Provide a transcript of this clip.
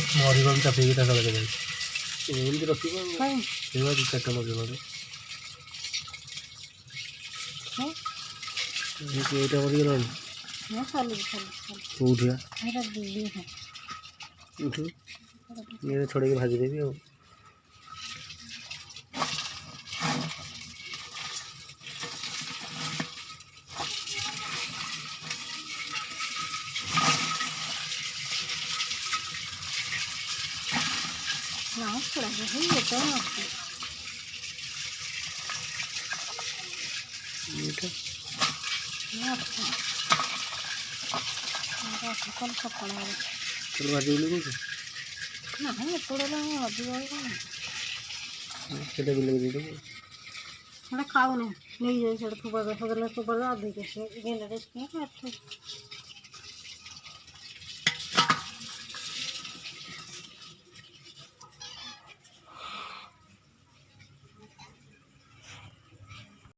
मरीगम चापी ता लगे जाए एमती रखिबो सेवा दु चारटा मरीगम एटा मरीगम ना खाली खाली उठिया मेरा दीदी है उठू ये छोड़ के भाजी देबी आ ना थोड़ा है ये तो एटा ना मेरा कल पकड़ा तो भाजी ले को ना है थोड़ा ना अभी आएगा सेटा भी लगे दे थोड़ा खाओ ना नहीं जाए सड़क पर बगल तो बड़ा दे के गेंदा देख के